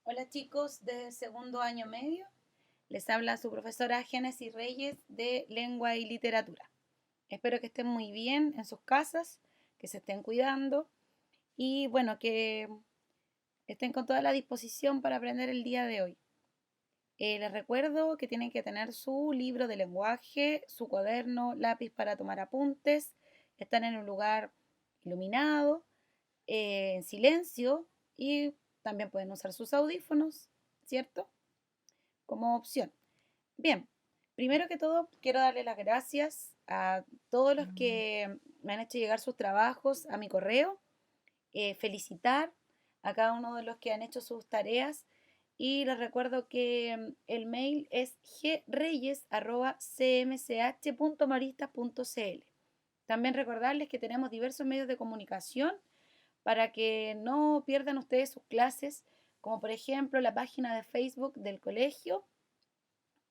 Hola chicos de segundo año medio, les habla su profesora Génesis Reyes de Lengua y Literatura. Espero que estén muy bien en sus casas, que se estén cuidando y bueno, que estén con toda la disposición para aprender el día de hoy. Les recuerdo que tienen que tener su libro de lenguaje, su cuaderno, lápiz para tomar apuntes, están en un lugar iluminado, en silencio y también pueden usar sus audífonos, ¿cierto? Como opción. Bien, primero que todo quiero darle las gracias a todos los que me han hecho llegar sus trabajos a mi correo, felicitar a cada uno de los que han hecho sus tareas y les recuerdo que el mail es greyes@cmch.maristas.cl. También recordarles que tenemos diversos medios de comunicación para que no pierdan ustedes sus clases, como por ejemplo la página de Facebook del colegio,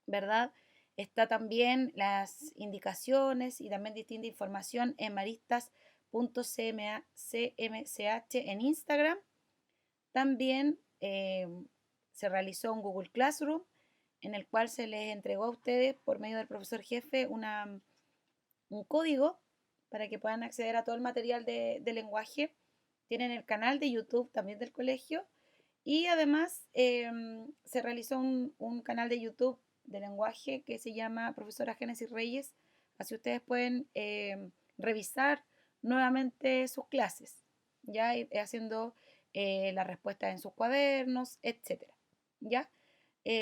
¿verdad? Está también las indicaciones y también distinta información en maristas.cmch en Instagram. También se realizó un Google Classroom en el cual se les entregó a ustedes por medio del profesor jefe un código para que puedan acceder a todo el material de lenguaje. Tienen el canal de YouTube también del colegio y además se realizó un canal de YouTube de lenguaje que se llama Profesora Génesis Reyes. Así ustedes pueden revisar nuevamente sus clases, ya haciendo las respuestas en sus cuadernos, etcétera. ¿Ya?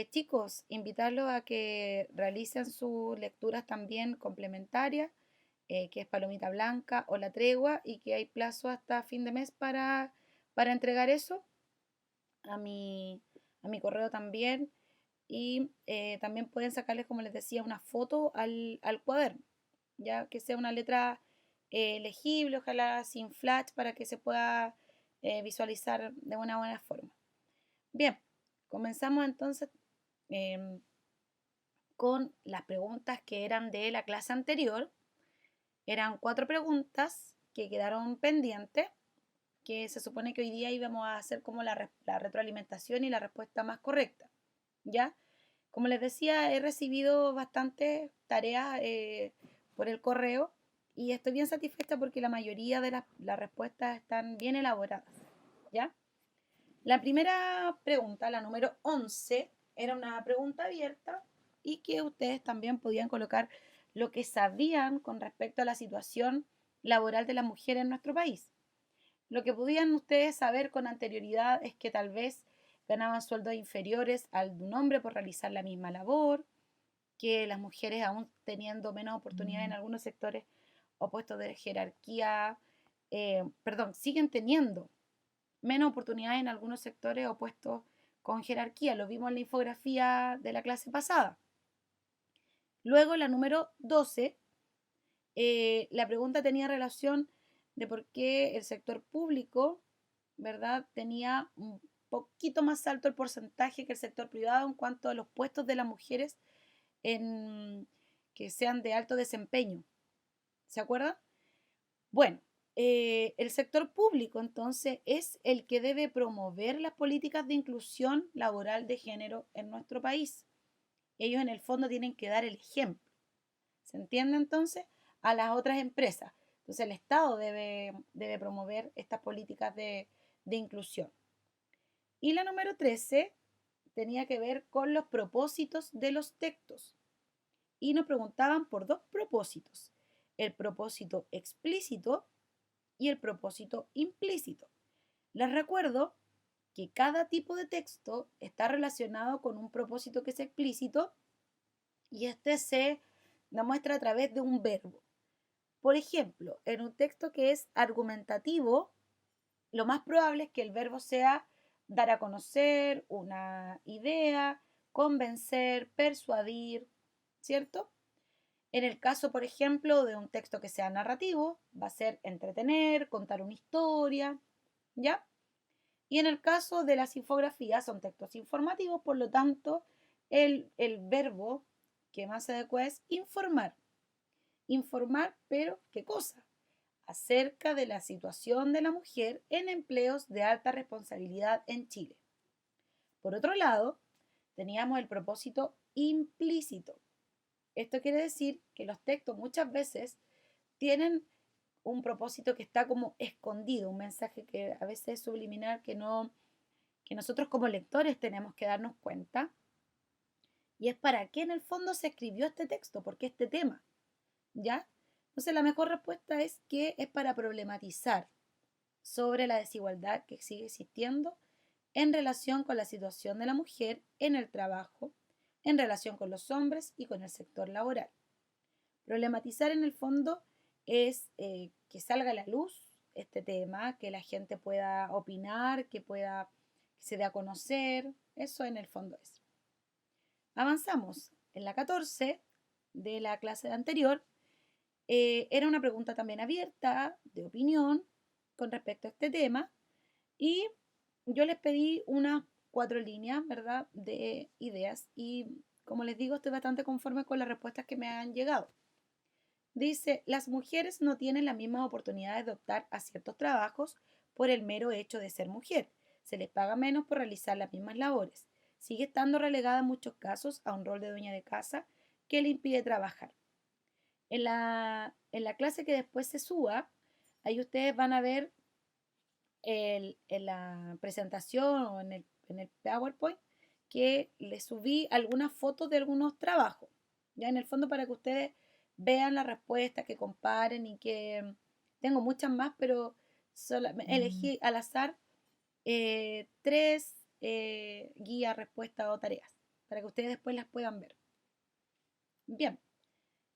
Chicos, invitarlos a que realicen sus lecturas también complementarias, que es Palomita Blanca o La Tregua, y que hay plazo hasta fin de mes para entregar eso a mi correo también. Y también pueden sacarles, como les decía, una foto al cuaderno, ya que sea una letra legible, ojalá sin flash, para que se pueda visualizar de una buena forma. Bien, comenzamos entonces em, con las preguntas que eran de la clase anterior. Eran 4 preguntas que quedaron pendientes, que se supone que hoy día íbamos a hacer como la retroalimentación y la respuesta más correcta, ¿ya? Como les decía, he recibido bastantes tareas por el correo y estoy bien satisfecha porque la mayoría de las respuestas están bien elaboradas, ¿ya? La primera pregunta, la número 11, era una pregunta abierta y que ustedes también podían colocar lo que sabían con respecto a la situación laboral de las mujeres en nuestro país. Lo que podían ustedes saber con anterioridad es que tal vez ganaban sueldos inferiores al de un hombre por realizar la misma labor, que las mujeres aún teniendo menos oportunidades en algunos sectores o puestos de jerarquía, perdón, siguen teniendo menos oportunidades en algunos sectores o puestos con jerarquía. Lo vimos en la infografía de la clase pasada. Luego, la número 12, la pregunta tenía relación de por qué el sector público, ¿verdad?, tenía un poquito más alto el porcentaje que el sector privado en cuanto a los puestos de las mujeres en, que sean de alto desempeño. ¿Se acuerdan? Bueno, el sector público entonces es el que debe promover las políticas de inclusión laboral de género en nuestro país. Ellos en el fondo tienen que dar el ejemplo. ¿Se entiende entonces? A las otras empresas. Entonces el Estado debe promover estas políticas de inclusión. Y la número 13 tenía que ver con los propósitos de los textos. Y nos preguntaban por 2 propósitos. El propósito explícito y el propósito implícito. Les recuerdo que cada tipo de texto está relacionado con un propósito que es explícito y este se demuestra a través de un verbo. Por ejemplo, en un texto que es argumentativo, lo más probable es que el verbo sea dar a conocer una idea, convencer, persuadir, ¿cierto? En el caso, por ejemplo, de un texto que sea narrativo, va a ser entretener, contar una historia, ¿ya? Y en el caso de las infografías, son textos informativos, por lo tanto, el verbo que más se adecua es informar. Informar, pero ¿qué cosa? Acerca de la situación de la mujer en empleos de alta responsabilidad en Chile. Por otro lado, teníamos el propósito implícito. Esto quiere decir que los textos muchas veces tienen un propósito que está como escondido, un mensaje que a veces es subliminal que no, que nosotros como lectores tenemos que darnos cuenta. Y es para qué en el fondo se escribió este texto, por qué este tema, ¿ya? Entonces la mejor respuesta es que es para problematizar sobre la desigualdad que sigue existiendo en relación con la situación de la mujer en el trabajo, en relación con los hombres y con el sector laboral. Problematizar en el fondo es que salga a la luz este tema, que la gente pueda opinar, que se dé a conocer, eso en el fondo es. Avanzamos. En la 14 de la clase anterior era una pregunta también abierta de opinión con respecto a este tema y yo les pedí unas 4 líneas, ¿verdad?, de ideas y como les digo, estoy bastante conforme con las respuestas que me han llegado. Dice, las mujeres no tienen las mismas oportunidades de optar a ciertos trabajos por el mero hecho de ser mujer. Se les paga menos por realizar las mismas labores. Sigue estando relegada en muchos casos a un rol de dueña de casa que le impide trabajar. En la clase que después se suba, ahí ustedes van a ver en la presentación o en el PowerPoint que les subí algunas fotos de algunos trabajos, ya en el fondo para que ustedes vean la respuesta, que comparen y que tengo muchas más, pero elegí al azar 3 guías, respuestas o tareas para que ustedes después las puedan ver. Bien,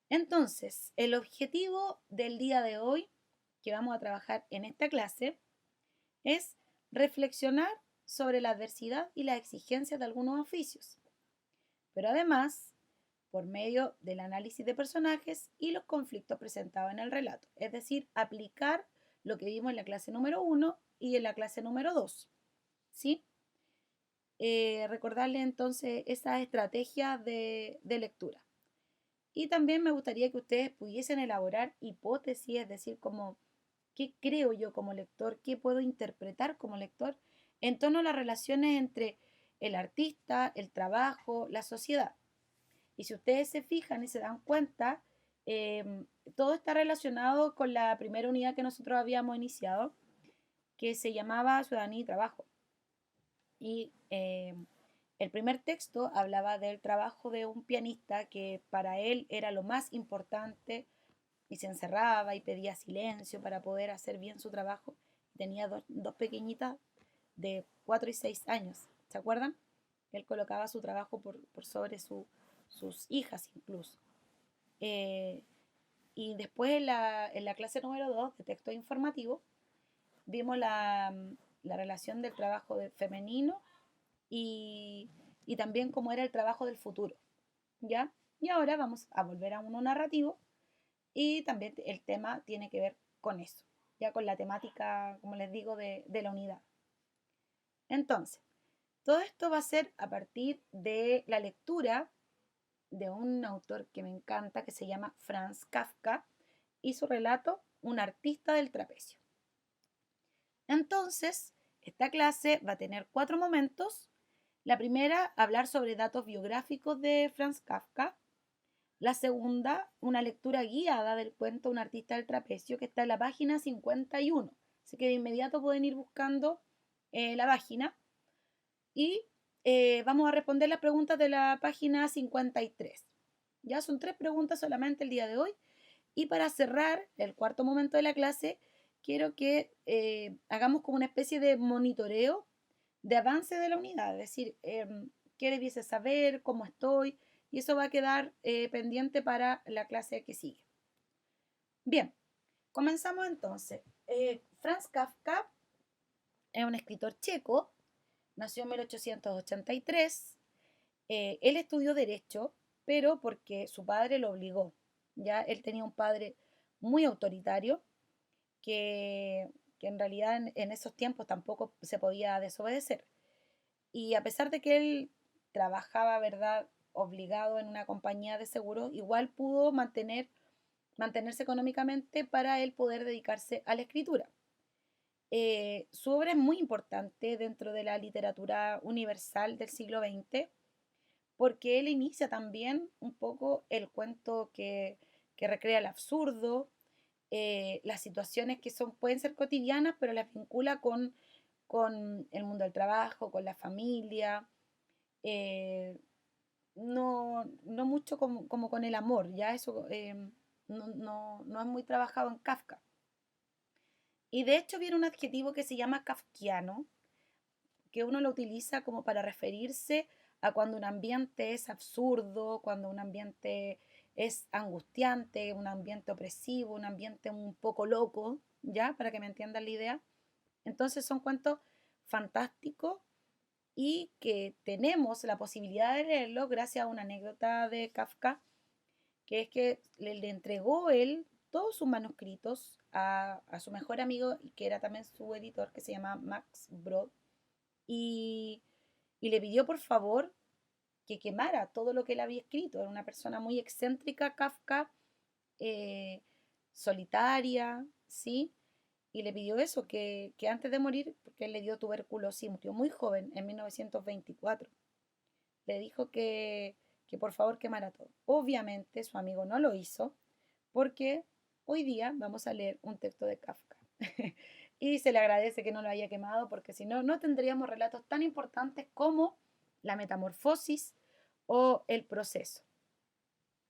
entonces el objetivo del día de hoy que vamos a trabajar en esta clase es reflexionar sobre la adversidad y las exigencias de algunos oficios, pero además por medio del análisis de personajes y los conflictos presentados en el relato, es decir, aplicar lo que vimos en la clase número 1 y en la clase número 2, ¿sí? Recordarle entonces esa estrategia de lectura. Y también me gustaría que ustedes pudiesen elaborar hipótesis, es decir, como qué creo yo como lector, qué puedo interpretar como lector en torno a las relaciones entre el artista, el trabajo, la sociedad. Y si ustedes se fijan y se dan cuenta, todo está relacionado con la primera unidad que nosotros habíamos iniciado, que se llamaba Ciudadanía y Trabajo. Y el primer texto hablaba del trabajo de un pianista que para él era lo más importante y se encerraba y pedía silencio para poder hacer bien su trabajo. Tenía dos pequeñitas de 4 y 6 años, ¿se acuerdan? Él colocaba su trabajo por sobre sus hijas incluso. Eh, y después en la clase número 2 de texto informativo vimos la relación del trabajo femenino y, y también cómo era el trabajo del futuro, ¿ya? Y ahora vamos a volver a uno narrativo y también el tema tiene que ver con eso, ya con la temática, como les digo, de la unidad. Entonces, todo esto va a ser a partir de la lectura de un autor que me encanta, que se llama Franz Kafka, y su relato, Un artista del trapecio. Entonces, esta clase va a tener 4 momentos. La primera, hablar sobre datos biográficos de Franz Kafka. La segunda, una lectura guiada del cuento Un artista del trapecio, que está en la página 51. Así que de inmediato pueden ir buscando la página. Y vamos a responder las preguntas de la página 53. Ya son 3 preguntas solamente el día de hoy. Y para cerrar el cuarto momento de la clase, quiero que hagamos como una especie de monitoreo de avance de la unidad, es decir, qué debiese saber, cómo estoy, y eso va a quedar pendiente para la clase que sigue. Bien, comenzamos entonces. Franz Kafka es un escritor checo, nació en 1883. Él estudió Derecho, pero porque su padre lo obligó. Ya él tenía un padre muy autoritario que en realidad en esos tiempos tampoco se podía desobedecer. Y a pesar de que él trabajaba, ¿verdad?, obligado en una compañía de seguros, igual pudo mantenerse económicamente para él poder dedicarse a la escritura. Su obra es muy importante dentro de la literatura universal del siglo XX porque él inicia también un poco el cuento que recrea el absurdo, las situaciones que pueden ser cotidianas, pero las vincula con el mundo del trabajo, con la familia, eh, no mucho como con el amor, ya eso no es muy trabajado en Kafka. Y de hecho viene un adjetivo que se llama kafkiano, que uno lo utiliza como para referirse a cuando un ambiente es absurdo, cuando un ambiente es angustiante, un ambiente opresivo, un ambiente un poco loco, ¿ya? Para que me entiendan la idea. Entonces son cuentos fantásticos y que tenemos la posibilidad de leerlo gracias a una anécdota de Kafka, que es que le entregó él todos sus manuscritos a su mejor amigo, que era también su editor, que se llama Max Brod, y, y le pidió por favor que quemara todo lo que él había escrito. Era una persona muy excéntrica, Kafka, eh, solitaria, ¿sí? Y le pidió eso, que antes de morir, porque él le dio tuberculosis, murió muy joven, en 1924, le dijo que por favor quemara todo. Obviamente su amigo no lo hizo, porque hoy día vamos a leer un texto de Kafka. Y se le agradece que no lo haya quemado, porque si no, no tendríamos relatos tan importantes como la metamorfosis o el proceso.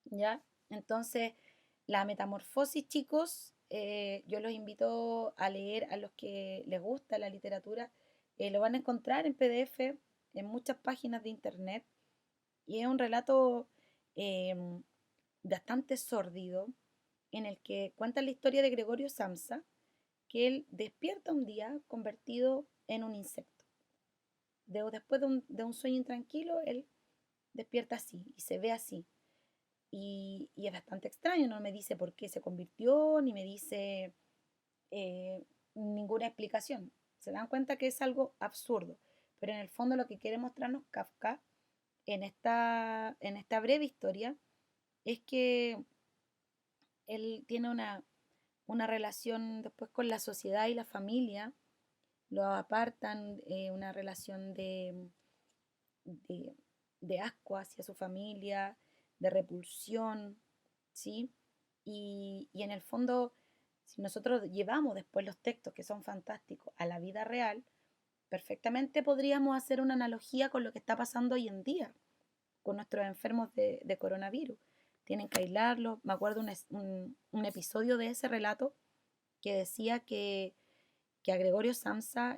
¿Ya? Entonces, la metamorfosis, chicos, yo los invito a leer a los que les gusta la literatura. Lo van a encontrar en PDF en muchas páginas de internet y es un relato eh, bastante sórdido en el que cuenta la historia de Gregorio Samsa, que él despierta un día convertido en un insecto. Después de un sueño intranquilo, él despierta así y se ve así. Y es bastante extraño, no me dice por qué se convirtió, ni me dice eh, ninguna explicación. Se dan cuenta que es algo absurdo, pero en el fondo lo que quiere mostrarnos Kafka en esta breve historia es que él tiene una relación después con la sociedad y la familia, lo apartan, una relación de, de asco hacia su familia, de repulsión, ¿sí? Y en el fondo, si nosotros llevamos después los textos que son fantásticos a la vida real, perfectamente podríamos hacer una analogía con lo que está pasando hoy en día con nuestros enfermos de coronavirus. Tienen que aislarlos. Me acuerdo un episodio de ese relato que decía que a Gregorio Samsa,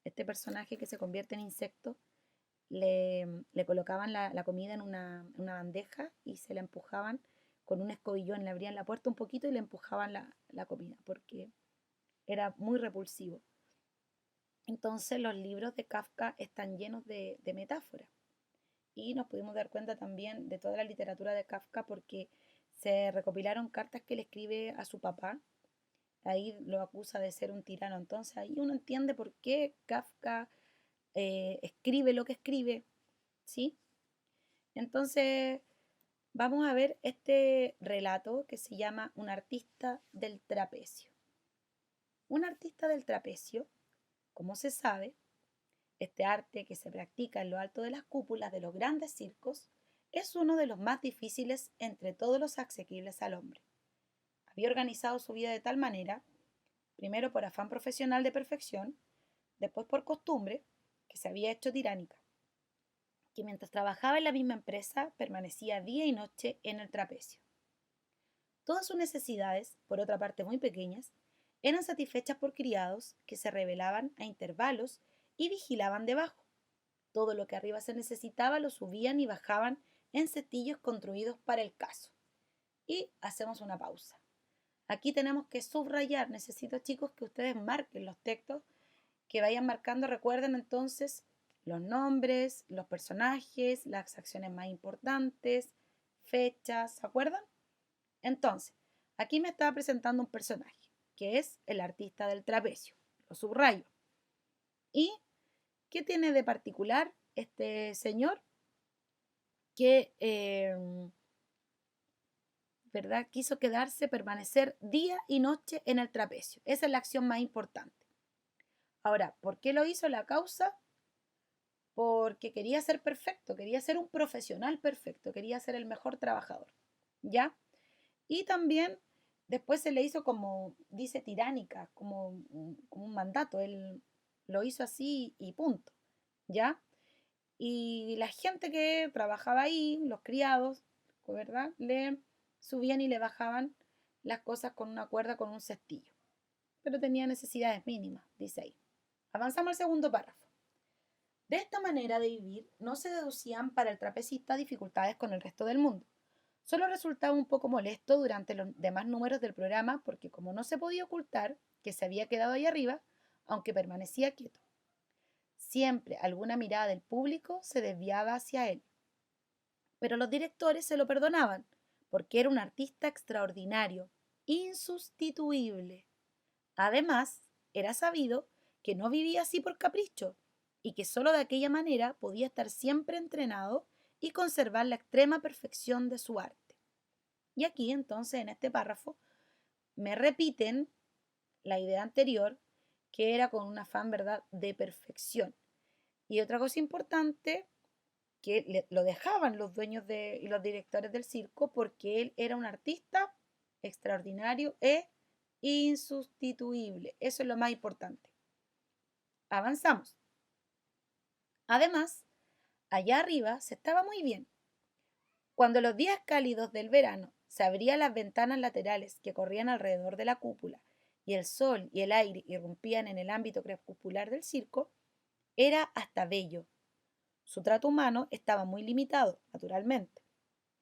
este personaje que se convierte en insecto, le colocaban la comida en una bandeja y se la empujaban con un escobillón, le abrían la puerta un poquito y le empujaban la comida porque era muy repulsivo. Entonces los libros de Kafka están llenos de metáforas y nos pudimos dar cuenta también de toda la literatura de Kafka porque se recopilaron cartas que le escribe a su papá. Ahí lo acusa de ser un tirano. Entonces ahí uno entiende por qué Kafka escribe lo que escribe, ¿sí? Entonces vamos a ver este relato que se llama Un artista del trapecio. Un artista del trapecio, como se sabe, este arte que se practica en lo alto de las cúpulas de los grandes circos es uno de los más difíciles entre todos los asequibles al hombre. Había organizado su vida de tal manera, primero por afán profesional de perfección, después por costumbre, que se había hecho tiránica, que mientras trabajaba en la misma empresa permanecía día y noche en el trapecio. Todas sus necesidades, por otra parte muy pequeñas, eran satisfechas por criados que se revelaban a intervalos y vigilaban debajo. Todo lo que arriba se necesitaba lo subían y bajaban en cestillos construidos para el caso. Y hacemos una pausa. Aquí tenemos que subrayar, necesito chicos que ustedes marquen los textos, que vayan marcando, recuerden entonces los nombres, los personajes, las acciones más importantes, fechas, ¿se acuerdan? Entonces, aquí me estaba presentando un personaje, que es el artista del trapecio, lo subrayo. ¿Y qué tiene de particular este señor? Que ¿verdad? Quiso quedarse, permanecer día y noche en el trapecio. Esa es la acción más importante. Ahora, ¿por qué lo hizo? La causa, porque quería ser perfecto, quería ser un profesional perfecto, quería ser el mejor trabajador, ¿ya? Y también después se le hizo como, dice, tiránica, como un mandato, él lo hizo así y punto, ¿ya? Y la gente que trabajaba ahí, los criados, ¿verdad? Le subían y le bajaban las cosas con una cuerda, con un cestillo, pero tenía necesidades mínimas, dice ahí. Avanzamos al segundo párrafo. De esta manera de vivir no se deducían para el trapecista dificultades con el resto del mundo. Solo resultaba un poco molesto durante los demás números del programa porque como no se podía ocultar que se había quedado ahí arriba, aunque permanecía quieto. Siempre alguna mirada del público se desviaba hacia él, pero los directores se lo perdonaban porque era un artista extraordinario, insustituible. Además, era sabido que no vivía así por capricho y que sólo de aquella manera podía estar siempre entrenado y conservar la extrema perfección de su arte. Y aquí entonces en este párrafo me repiten la idea anterior, que era con un afán, ¿verdad?, de perfección. Y otra cosa importante, que lo dejaban los dueños y los directores del circo porque él era un artista extraordinario e insustituible. Eso es lo más importante. Avanzamos. Además, allá arriba se estaba muy bien. Cuando los días cálidos del verano se abrían las ventanas laterales que corrían alrededor de la cúpula y el sol y el aire irrumpían en el ámbito crepuscular del circo, era hasta bello. Su trato humano estaba muy limitado, naturalmente.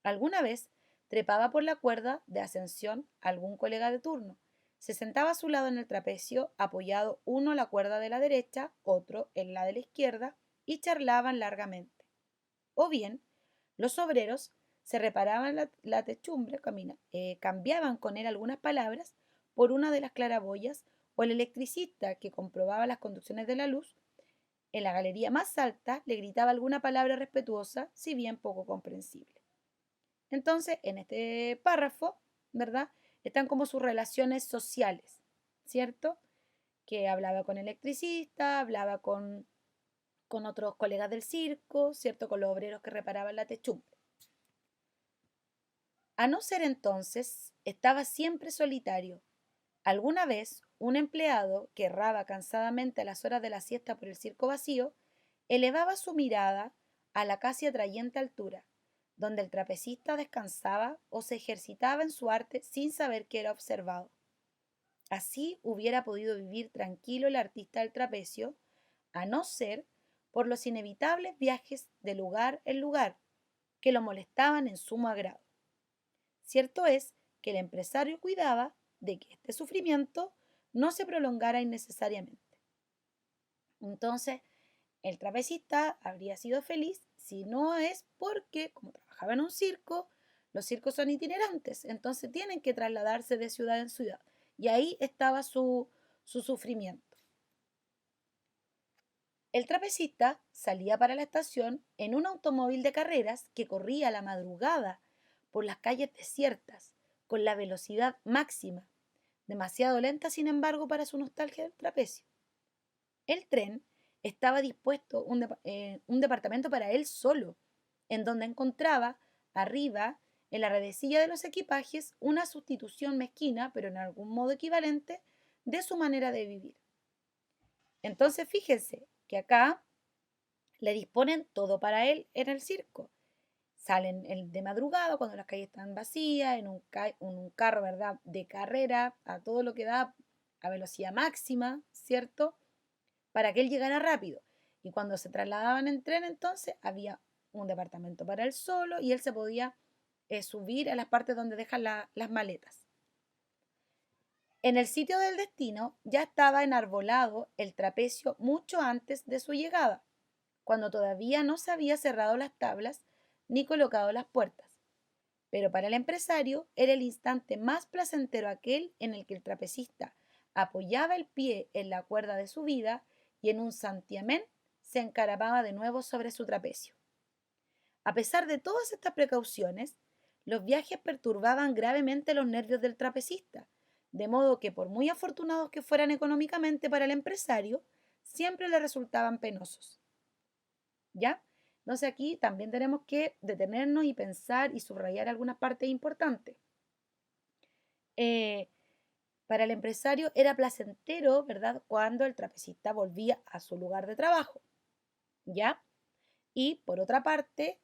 Alguna vez trepaba por la cuerda de ascensión algún colega de turno. Se sentaba a su lado en el trapecio, apoyado uno a la cuerda de la derecha, otro en la de la izquierda, y charlaban largamente. O bien, los obreros se reparaban la techumbre, cambiaban con él algunas palabras por una de las claraboyas, o el electricista que comprobaba las conducciones de la luz en la galería más alta le gritaba alguna palabra respetuosa, si bien poco comprensible. Entonces, en este párrafo, ¿verdad? Están como sus relaciones sociales, ¿cierto? Que hablaba con el electricista, hablaba con otros colegas del circo, ¿cierto? Con los obreros que reparaban la techumbre. A no ser entonces, estaba siempre solitario. Alguna vez, un empleado que erraba cansadamente a las horas de la siesta por el circo vacío, elevaba su mirada a la casi atrayente altura, donde el trapecista descansaba o se ejercitaba en su arte sin saber que era observado. Así hubiera podido vivir tranquilo el artista del trapecio, a no ser por los inevitables viajes de lugar en lugar, que lo molestaban en sumo agrado. Cierto es que el empresario cuidaba de que este sufrimiento no se prolongara innecesariamente. Entonces, el trapecista habría sido feliz si no es porque, como trabajaba en un circo, los circos son itinerantes, entonces tienen que trasladarse de ciudad en ciudad. Y ahí estaba su sufrimiento. El trapecista salía para la estación en un automóvil de carreras que corría a la madrugada por las calles desiertas, con la velocidad máxima, demasiado lenta sin embargo para su nostalgia del trapecio. El tren estaba dispuesto un departamento para él solo, en donde encontraba arriba, en la redecilla de los equipajes, una sustitución mezquina, pero en algún modo equivalente, de su manera de vivir. Entonces fíjense que acá le disponen todo para él en el circo. Salen de madrugada cuando las calles están vacías, en un carro, ¿verdad?, de carrera, a todo lo que da, a velocidad máxima, ¿cierto?, para que él llegara rápido. Y cuando se trasladaban en tren, entonces había un departamento para él solo y él se podía subir a las partes donde dejan las maletas. En el sitio del destino ya estaba enarbolado el trapecio mucho antes de su llegada, cuando todavía no se había cerrado las tablas ni colocado las puertas. Pero para el empresario era el instante más placentero aquel en el que el trapecista apoyaba el pie en la cuerda de su vida y en un santiamén se encaramaba de nuevo sobre su trapecio. A pesar de todas estas precauciones, los viajes perturbaban gravemente los nervios del trapecista, de modo que por muy afortunados que fueran económicamente para el empresario, siempre le resultaban penosos. ¿Ya? Entonces aquí también tenemos que detenernos y pensar y subrayar algunas partes importantes. Eh, para el empresario era placentero, ¿verdad?, cuando el trapecista volvía a su lugar de trabajo, ¿ya? Y por otra parte,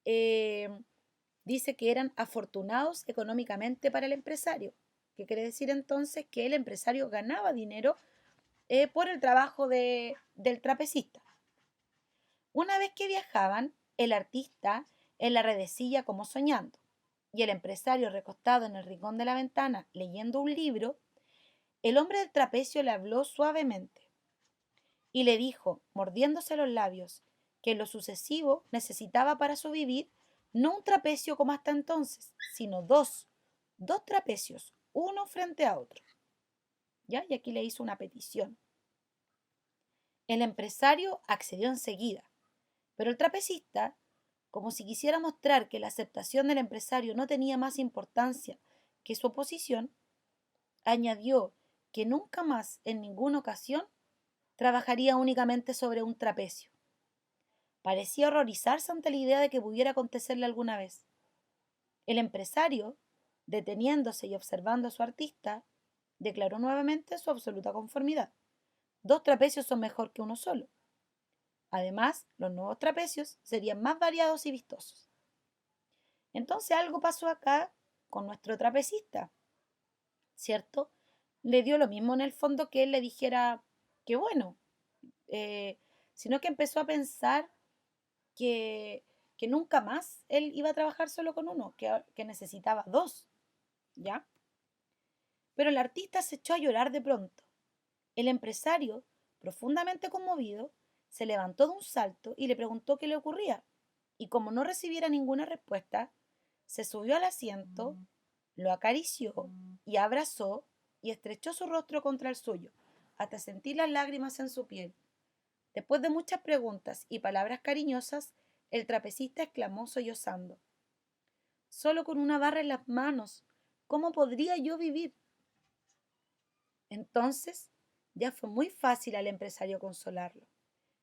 eh, dice que eran afortunados económicamente para el empresario. ¿Qué quiere decir entonces? Que el empresario ganaba dinero por el trabajo del trapecista. Una vez que viajaban, el artista en la redecilla como soñando, y el empresario recostado en el rincón de la ventana leyendo un libro, el hombre del trapecio le habló suavemente y le dijo, mordiéndose los labios, que en lo sucesivo necesitaba para su vivir no un trapecio como hasta entonces, sino dos trapecios, uno frente a otro. ¿Ya? Y aquí le hizo una petición. El empresario accedió enseguida, pero el trapecista, como si quisiera mostrar que la aceptación del empresario no tenía más importancia que su oposición, añadió que nunca más, en ninguna ocasión, trabajaría únicamente sobre un trapecio. Parecía horrorizarse ante la idea de que pudiera acontecerle alguna vez. El empresario, deteniéndose y observando a su artista, declaró nuevamente su absoluta conformidad. Dos trapecios son mejor que uno solo. Además, los nuevos trapecios serían más variados y vistosos. Entonces algo pasó acá con nuestro trapecista, ¿cierto? Le dio lo mismo en el fondo que él le dijera que bueno, eh, sino que empezó a pensar que, que nunca más él iba a trabajar solo con uno, que necesitaba dos, ¿ya? Pero el artista se echó a llorar de pronto. El empresario, profundamente conmovido, se levantó de un salto y le preguntó qué le ocurría. Y como no recibiera ninguna respuesta, se subió al asiento, lo acarició y abrazó y estrechó su rostro contra el suyo, hasta sentir las lágrimas en su piel. Después de muchas preguntas y palabras cariñosas, el trapecista exclamó sollozando: Solo con una barra en las manos, ¿cómo podría yo vivir? Entonces, ya fue muy fácil al empresario consolarlo.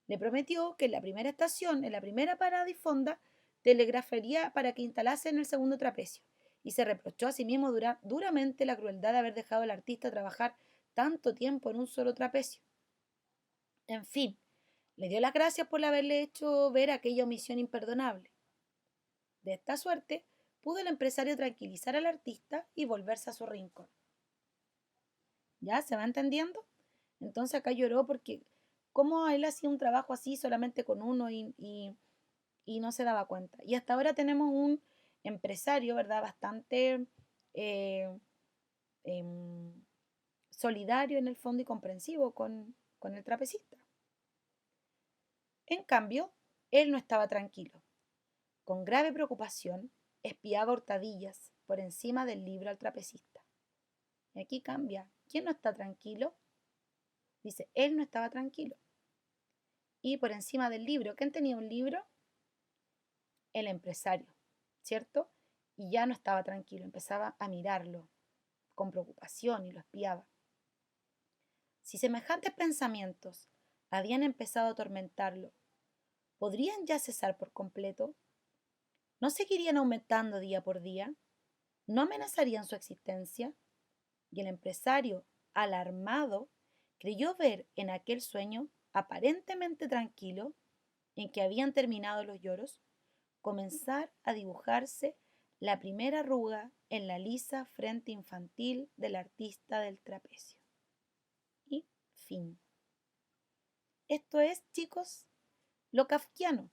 Le prometió que en la primera estación, en la primera parada y fonda, telegrafaría para que instalase en el segundo trapecio, y se reprochó a sí mismo duramente la crueldad de haber dejado al artista trabajar tanto tiempo en un solo trapecio. En fin, le dio las gracias por haberle hecho ver aquella omisión imperdonable. De esta suerte, pudo el empresario tranquilizar al artista y volverse a su rincón. ¿Ya? ¿Se va entendiendo? Entonces acá lloró porque cómo él hacía un trabajo así solamente con uno y no se daba cuenta. Y hasta ahora tenemos un empresario, ¿verdad? Bastante eh, em, solidario en el fondo y comprensivo con el trapecista. En cambio, él no estaba tranquilo. Con grave preocupación, espiaba hurtadillas por encima del libro al trapecista. Y aquí cambia. ¿Quién no está tranquilo? Dice, él no estaba tranquilo. Y por encima del libro, ¿quién tenía un libro? El empresario, ¿cierto? Y ya no estaba tranquilo, empezaba a mirarlo con preocupación y lo espiaba. Si semejantes pensamientos habían empezado a atormentarlo, ¿podrían ya cesar por completo? ¿No seguirían aumentando día por día? ¿No amenazarían su existencia? Y el empresario, alarmado, creyó ver en aquel sueño aparentemente tranquilo, en que habían terminado los lloros, comenzar a dibujarse la primera arruga en la lisa frente infantil del artista del trapecio. Y fin. Esto es, chicos, lo kafkiano,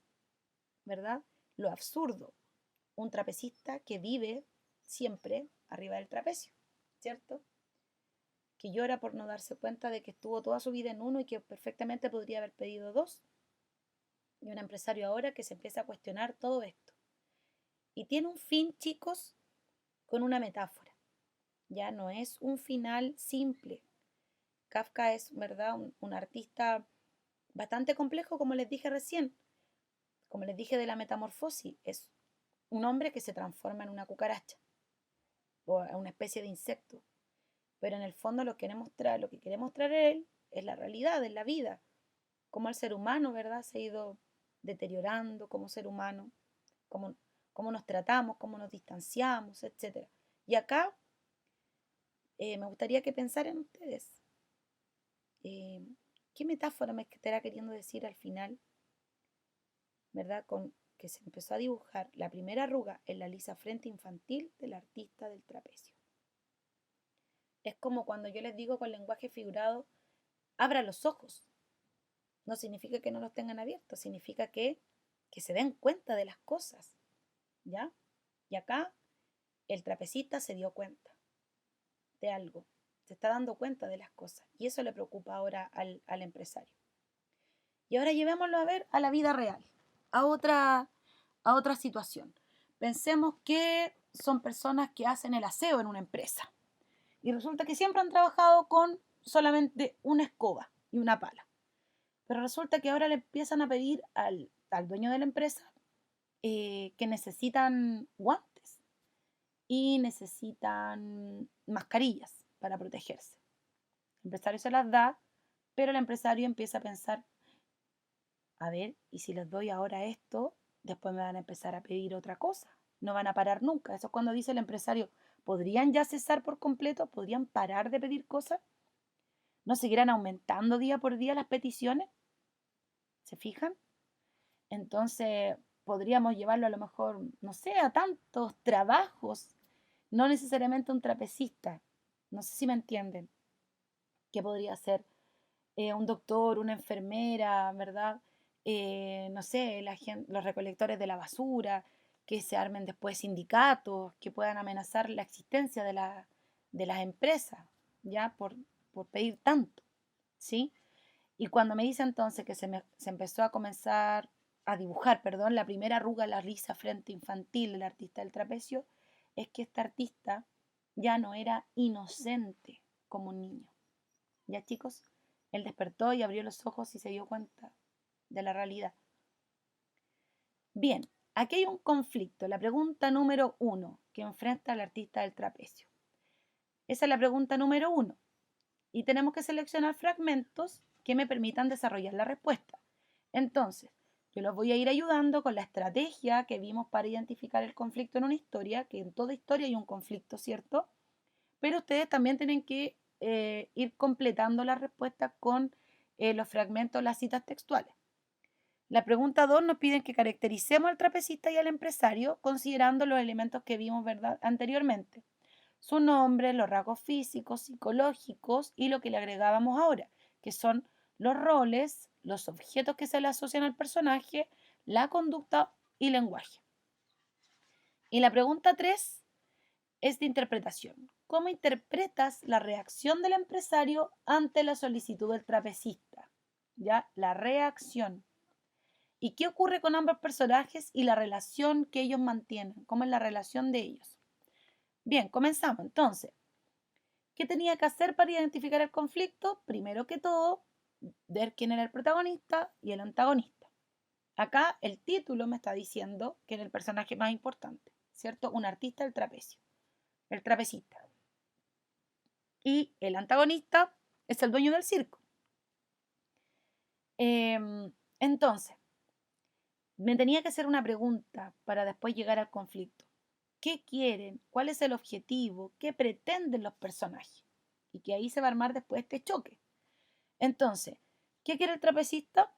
¿verdad? Lo absurdo. Un trapecista que vive siempre arriba del trapecio, ¿cierto? Que llora por no darse cuenta de que estuvo toda su vida en uno y que perfectamente podría haber pedido dos. Y un empresario ahora que se empieza a cuestionar todo esto. Y tiene un fin, chicos, con una metáfora. Ya no es un final simple. Kafka es, ¿verdad?, un artista bastante complejo, como les dije recién. Como les dije de la metamorfosis, es un hombre que se transforma en una cucaracha o en una especie de insecto. Pero en el fondo lo que quiere mostrar él es la realidad, es la vida. cómo el ser humano, ¿verdad?, se ha ido deteriorando como ser humano, cómo, cómo nos tratamos, cómo nos distanciamos, etcétera. Y acá me gustaría que pensaran ustedes, eh, ¿qué metáfora me estará queriendo decir al final, ¿verdad? Con que se empezó a dibujar la primera arruga en la lisa frente infantil del artista del trapecio. Es como cuando yo les digo con lenguaje figurado, abra los ojos. No significa que no los tengan abiertos, significa que se den cuenta de las cosas, ¿ya? Y acá el trapecista se dio cuenta de algo, se está dando cuenta de las cosas y eso le preocupa ahora al empresario. Y ahora llevémoslo a ver a la vida real, a otra situación. Pensemos que son personas que hacen el aseo en una empresa y resulta que siempre han trabajado con solamente una escoba y una pala. Pero resulta que ahora le empiezan a pedir al dueño de la empresa que necesitan guantes y necesitan mascarillas para protegerse. El empresario se las da, pero el empresario empieza a pensar, a ver, y si les doy ahora esto, después me van a empezar a pedir otra cosa. No van a parar nunca. Eso es cuando dice el empresario, ¿podrían ya cesar por completo? ¿Podrían parar de pedir cosas? ¿No seguirán aumentando día por día las peticiones? ¿Se fijan? Entonces podríamos llevarlo a lo mejor, no sé, a tantos trabajos, no necesariamente un trapecista. No sé si me entienden. ¿Qué podría ser? Un doctor, una enfermera, ¿verdad? No sé, los recolectores de la basura, que se armen después sindicatos, que puedan amenazar la existencia de las empresas, ¿ya? Por pedir tanto, ¿sí? Y cuando me dice entonces que se empezó a comenzar a dibujar, perdón, la primera arruga, la risa frente infantil del artista del trapecio, es que este artista ya no era inocente como un niño. ¿Ya, chicos? Él despertó y abrió los ojos y se dio cuenta de la realidad. Bien, aquí hay un conflicto, la pregunta número 1 que enfrenta al artista del trapecio. Esa es la pregunta número 1. Y tenemos que seleccionar fragmentos que me permitan desarrollar la respuesta. Entonces, yo los voy a ir ayudando con la estrategia que vimos para identificar el conflicto en una historia, que en toda historia hay un conflicto, ¿cierto? Pero ustedes también tienen que ir completando la respuesta con los fragmentos, las citas textuales. La pregunta 2 nos piden que caractericemos al trapecista y al empresario considerando los elementos que vimos, ¿verdad?, anteriormente. Su nombre, los rasgos físicos, psicológicos y lo que le agregábamos ahora, que son los roles, los objetos que se le asocian al personaje, la conducta y lenguaje. Y la pregunta 3 es de interpretación. ¿Cómo interpretas la reacción del empresario ante la solicitud del trapecista? ¿Ya? La reacción. ¿Y qué ocurre con ambos personajes y la relación que ellos mantienen? ¿Cómo es la relación de ellos? Bien, comenzamos entonces. ¿Qué tenía que hacer para identificar el conflicto? Primero que todo, ver quién era el protagonista y el antagonista. Acá el título me está diciendo que era el personaje más importante, ¿cierto? Un artista del trapecio, el trapecista. Y el antagonista es el dueño del circo. Entonces, me tenía que hacer una pregunta para después llegar al conflicto. ¿Qué quieren? ¿Cuál es el objetivo? ¿Qué pretenden los personajes? Y que ahí se va a armar después este choque. Entonces, ¿qué quiere el trapecista?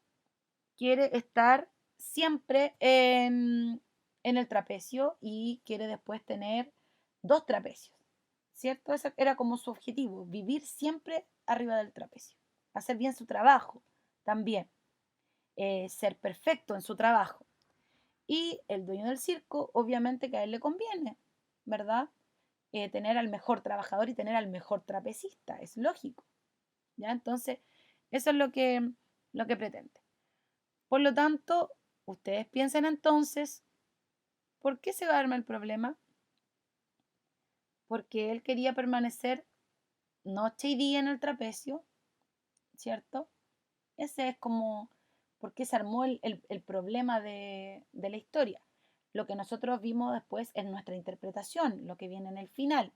Quiere estar siempre en el trapecio y quiere después tener dos trapecios, ¿cierto? Ese era como su objetivo, vivir siempre arriba del trapecio, hacer bien su trabajo también, ser perfecto en su trabajo. Y el dueño del circo, obviamente que a él le conviene, ¿verdad? Tener al mejor trabajador y tener al mejor trapecista, es lógico, ¿ya? Entonces, eso es lo que pretende. Por lo tanto, ustedes piensen entonces, ¿por qué se va a armar el problema? Porque él quería permanecer noche y día en el trapecio, ¿cierto? Ese es como por qué se armó el problema de la historia. Lo que nosotros vimos después es nuestra interpretación, lo que viene en el final.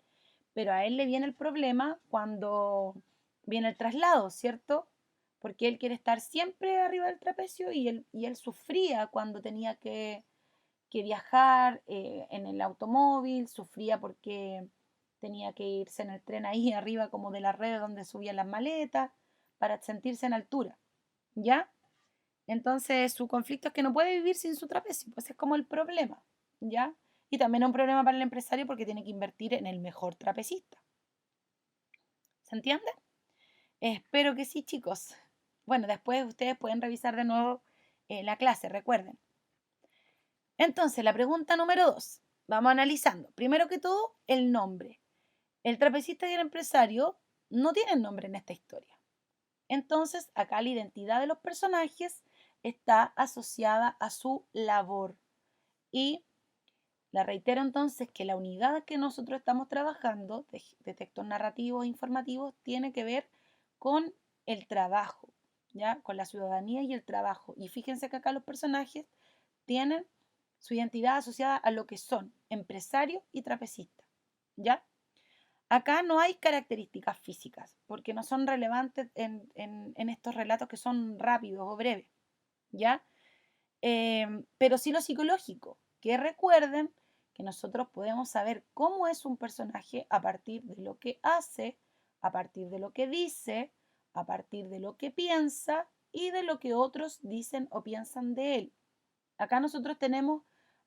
Pero a él le viene el problema cuando viene el traslado, ¿cierto? porque él quiere estar siempre arriba del trapecio y él sufría cuando tenía que viajar en el automóvil, sufría porque tenía que irse en el tren ahí arriba como de la red donde subían las maletas para sentirse en altura, ¿ya? Entonces su conflicto es que no puede vivir sin su trapecio, pues es como el problema, ¿ya? Y también es un problema para el empresario porque tiene que invertir en el mejor trapecista. ¿Se entiende? Espero que sí, chicos. Bueno, después ustedes pueden revisar de nuevo la clase, recuerden. Entonces, la pregunta número 2. Vamos analizando. Primero que todo, el nombre. El trapecista y el empresario no tienen nombre en esta historia. Entonces, acá la identidad de los personajes está asociada a su labor. Y la reitero entonces que la unidad que nosotros estamos trabajando de textos narrativos e informativos tiene que ver con el trabajo, ¿ya? Con la ciudadanía y el trabajo. Y fíjense que acá los personajes tienen su identidad asociada a lo que son empresario y trapecista, ¿ya? Acá no hay características físicas, porque no son relevantes en estos relatos que son rápidos o breves, ¿ya? Pero sí lo psicológico, que recuerden que nosotros podemos saber cómo es un personaje a partir de lo que hace, a partir de lo que dice, a partir de lo que piensa y de lo que otros dicen o piensan de él. Acá nosotros tenemos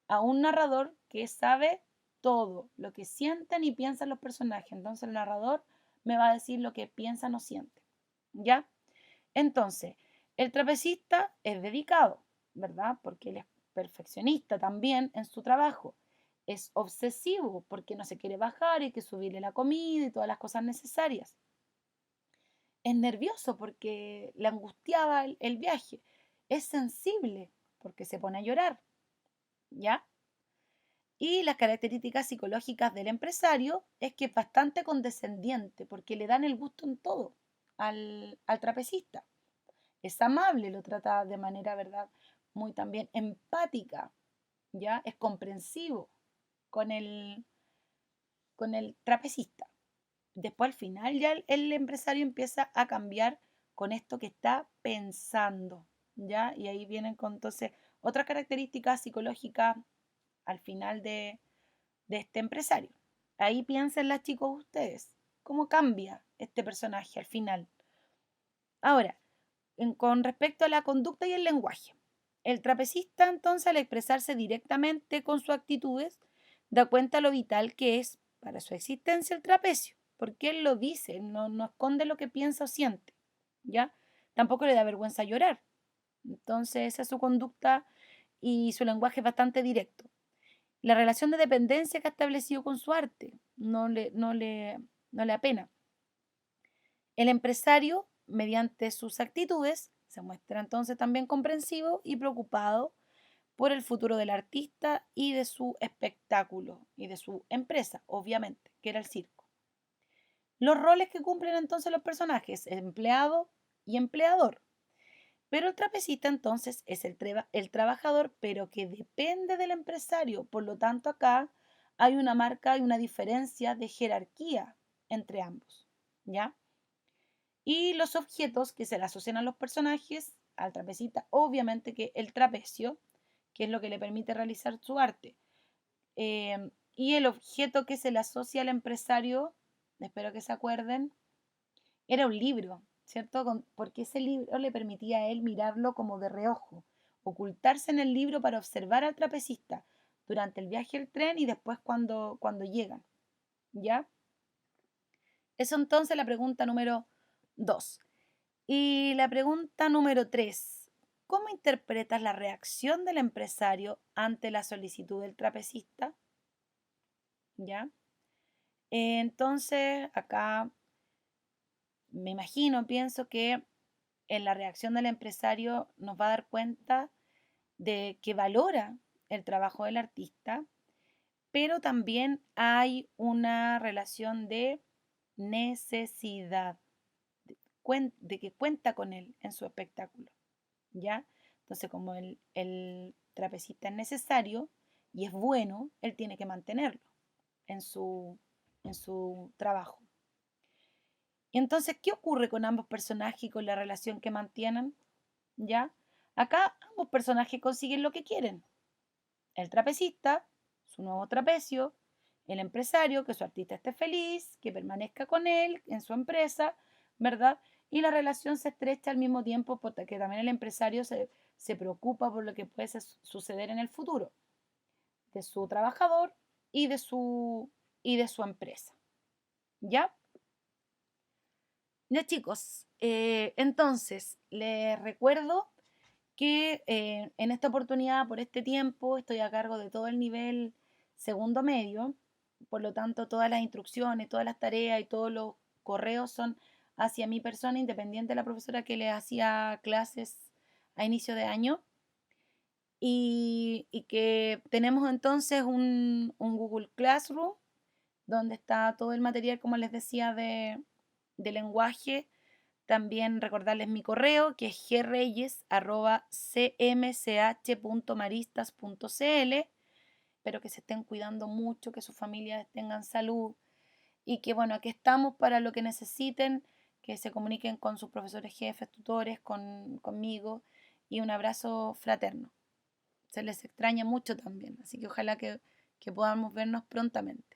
a un narrador que sabe todo, lo que sienten y piensan los personajes. Entonces el narrador me va a decir lo que piensan o sienten. ¿Ya? Entonces, el trapecista es dedicado, ¿verdad? Porque él es perfeccionista también en su trabajo. Es obsesivo porque no se quiere bajar y hay que subirle la comida y todas las cosas necesarias. Es nervioso porque le angustiaba el viaje. Es sensible porque se pone a llorar, ¿ya? Y las características psicológicas del empresario es que es bastante condescendiente porque le dan el gusto en todo al trapecista. Es amable, lo trata de manera, ¿verdad? Muy también empática, ¿ya? Es comprensivo con el trapecista. Después al final ya el empresario empieza a cambiar con esto que está pensando, ¿ya? Y ahí vienen con entonces otras características psicológicas al final de este empresario. Ahí piensen las chicos ustedes, cómo cambia este personaje al final. Ahora, con respecto a la conducta y el lenguaje. El trapecista entonces al expresarse directamente con sus actitudes da cuenta lo vital que es para su existencia el trapecio, porque él lo dice, no esconde lo que piensa o siente, ¿ya? Tampoco le da vergüenza llorar. Entonces esa es su conducta y su lenguaje es bastante directo. La relación de dependencia que ha establecido con su arte no le apena. El empresario, mediante sus actitudes, se muestra entonces también comprensivo y preocupado por el futuro del artista y de su espectáculo y de su empresa, obviamente, que era el circo. Los roles que cumplen entonces los personajes, empleado y empleador. Pero el trapecista entonces es el trabajador, pero que depende del empresario. Por lo tanto, acá hay una marca y una diferencia de jerarquía entre ambos. ¿Ya? Y los objetos que se le asocian a los personajes, al trapecista, obviamente que el trapecio, que es lo que le permite realizar su arte. Y el objeto que se le asocia al empresario, espero que se acuerden, era un libro, ¿cierto? Porque ese libro le permitía a él mirarlo como de reojo, ocultarse en el libro para observar al trapecista durante el viaje del tren y después cuando llegan, ¿ya? Eso entonces la pregunta número 2. Y la pregunta número 3. ¿Cómo interpretas la reacción del empresario ante la solicitud del trapecista? ¿Ya? Entonces, acá me imagino, pienso que en la reacción del empresario nos va a dar cuenta de que valora el trabajo del artista, pero también hay una relación de necesidad, de que cuenta con él en su espectáculo. ¿Ya? Entonces, como el trapecista es necesario y es bueno, él tiene que mantenerlo en su, en su trabajo. Y entonces, ¿qué ocurre con ambos personajes y con la relación que mantienen? ¿Ya? Acá ambos personajes consiguen lo que quieren. El trapecista, su nuevo trapecio, el empresario, que su artista esté feliz, que permanezca con él en su empresa, ¿verdad? Y la relación se estrecha al mismo tiempo porque también el empresario se preocupa por lo que puede suceder en el futuro de su trabajador y de su empresa. ¿Ya? Ya chicos, entonces les recuerdo que en esta oportunidad, por este tiempo, estoy a cargo de todo el nivel segundo medio, por lo tanto todas las instrucciones, todas las tareas y todos los correos son hacia mi persona, independiente de la profesora que le hacía clases a inicio de año. Y que tenemos entonces un Google Classroom donde está todo el material, como les decía, de lenguaje. También recordarles mi correo, que es greyes@cmch.maristas.cl. Espero que se estén cuidando mucho, que sus familias tengan salud y que, bueno, aquí estamos para lo que necesiten, que se comuniquen con sus profesores jefes, tutores, conmigo, y un abrazo fraterno. Se les extraña mucho también, así que ojalá que podamos vernos prontamente.